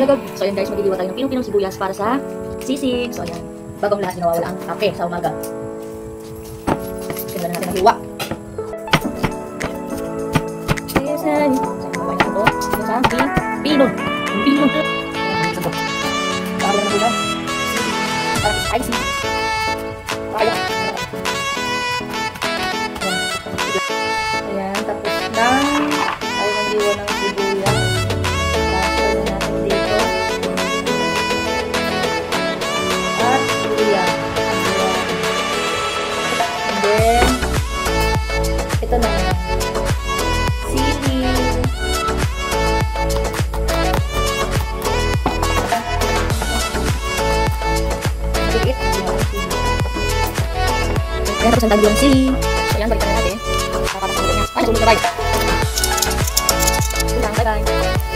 So ayan guys, maghihiwa tayo ng pinong-pinong sibuyas para sa sisig. So ayan, bagong lahat nawawala ang kape sa umaga. Simulan na natin maghiwa. So ayan, mabay na ito. Ito sa pinong. Pinong. Bago na maghiwa. Para spicy. Kaya. Ayan, tapos na tayo maghiwa ng sibuyas. Ito na sili. Liit. Ayan, tapos ang tagyo ng sili. So yan, balikan na natin. Kakapasang niya. Ay, nasulog na bye. Ito lang, bye bye.